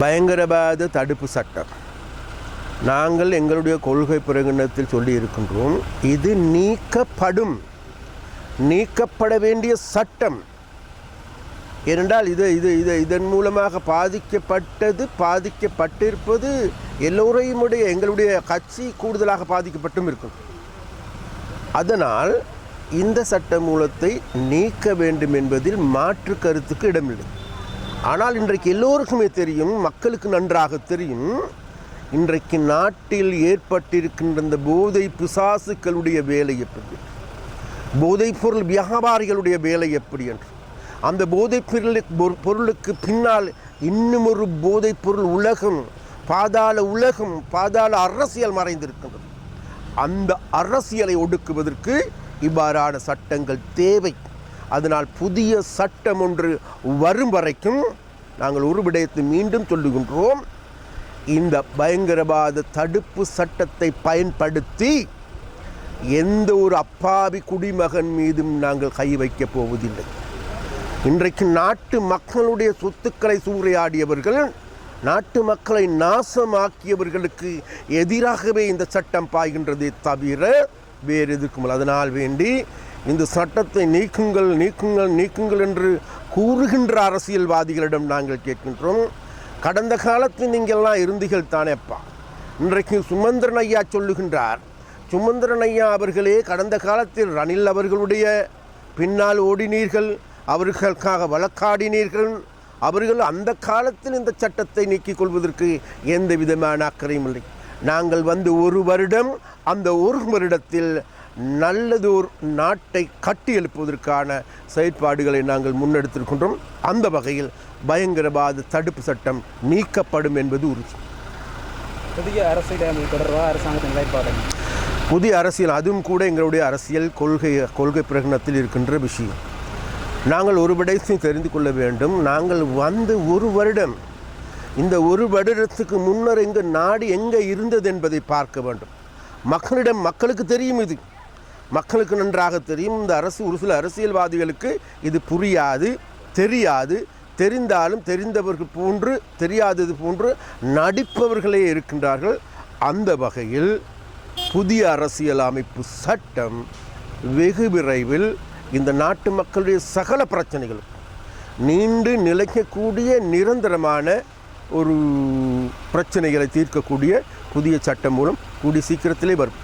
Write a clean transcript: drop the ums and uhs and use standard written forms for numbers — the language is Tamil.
பயங்கரவாத தடுப்பு சட்டம் நாங்கள் எங்களுடைய கொள்கை பிரகடனத்தில் சொல்லி இருக்கின்றோம். இது நீக்கப்பட வேண்டிய சட்டம். ஏனென்றால் இதன் மூலமாக பாதிக்கப்பட்டிருப்பது எல்லோரையும் எங்களுடைய கட்சி கூடுதலாக பாதிக்கப்பட்டும் இருக்கும். அதனால் இந்த சட்ட மூலத்தை நீக்க வேண்டும் என்பதில் மாற்று கருத்துக்கு இடமில்லை. ஆனால் இன்றைக்கு எல்லோருக்குமே தெரியும், மக்களுக்கு நன்றாக தெரியும், இன்றைக்கு நாட்டில் ஏற்பட்டிருக்கின்ற இந்த போதை பிசாசுக்களுடைய வேலை எப்படி, போதைப்பொருள் வியாபாரிகளுடைய வேலை எப்படி என்று. அந்த போதைப் பொருளுக்கு பின்னால் இன்னும் ஒரு போதைப்பொருள் உலகம், பாதாள அரசியல் மறைந்திருக்கின்றது. அந்த அரசியலை ஒடுக்குவதற்கு இவ்வாறான சட்டங்கள் தேவை. அதனால் புதிய சட்டம் ஒன்று வரும் வரைக்கும் நாங்கள் ஒரு விடயத்தை மீண்டும் சொல்லுகின்றோம். இந்த பயங்கரவாத தடுப்பு சட்டத்தை பயன்படுத்தி எந்த ஒரு அப்பாவி குடிமகன் மீதும் நாங்கள் கை வைக்கப் போவதில்லை. இன்றைக்கு நாட்டு மக்களுடைய சொத்துக்களை சூறையாடியவர்கள், நாட்டு மக்களை நாசமாக்கியவர்களுக்கு எதிராகவே இந்த சட்டம் பாய்கின்றதே தவிர வேறு எதுக்கும். அதனால் வேண்டி இந்த சட்டத்தை நீக்குங்கள் என்று கூறுகின்ற அரசியல்வாதிகளிடம் நாங்கள் கேட்கின்றோம். கடந்த காலத்தில் நீங்கள்லாம் இருந்தீர்கள் தானேப்பா. இன்றைக்கு சுமந்திரன் ஐயா சொல்லுகின்றார். சுமந்திரன் ஐயா அவர்களே கடந்த காலத்தில் ரணில் அவர்களுடைய பின்னால் ஓடினீர்கள், அவர்களுக்காக வழக்காடினீர்கள். அவர்கள் அந்த காலத்தில் இந்த சட்டத்தை நீக்கிக் கொள்வதற்கு எந்த விதமான அக்கறையும் இல்லை. நாங்கள் வந்து ஒரு வருடம், அந்த ஒரு வருடத்தில் நல்லதோர் நாட்டை கட்டி எழுப்புவதற்கான செயற்பாடுகளை நாங்கள் முன்னெடுத்திருக்கின்றோம். அந்த வகையில் பயங்கரவாத தடுப்பு சட்டம் நீக்கப்படும் என்பது உறுதி. புதிய அரசியல் தொடர்பாக அரசாங்கத்தின் நிலைப்பாடு, புதிய அரசியல், அதுவும் கூட எங்களுடைய அரசியல் கொள்கை பிரகடனத்தில் இருக்கின்ற விஷயம். நாங்கள் ஒரு விடயத்தை தெரிந்து கொள்ள வேண்டும். நாங்கள் வந்து ஒரு வருடம், இந்த ஒரு வருடத்துக்கு முன்னர் நாடு எங்கே இருந்தது என்பதை பார்க்க வேண்டும். மக்களுக்கு தெரியும், இது மக்களுக்கு நன்றாக தெரியும். இந்த ஒரு சில அரசியல்வாதிகளுக்கு இது தெரியாது. தெரிந்தாலும் தெரிந்தவர்கள் போன்று தெரியாதது போன்று நடிப்பவர்களே இருக்கின்றார்கள். அந்த வகையில் புதிய அரசியல் அமைப்பு சட்டம் வெகு விரைவில் இந்த நாட்டு மக்களுடைய சகல பிரச்சனைகளும் நீண்டு நிலைக்கக்கூடிய நிரந்தரமான ஒரு பிரச்சனைகளை தீர்க்கக்கூடிய புதிய சட்டம் மூலம் கூடிய சீக்கிரத்திலே வரும்.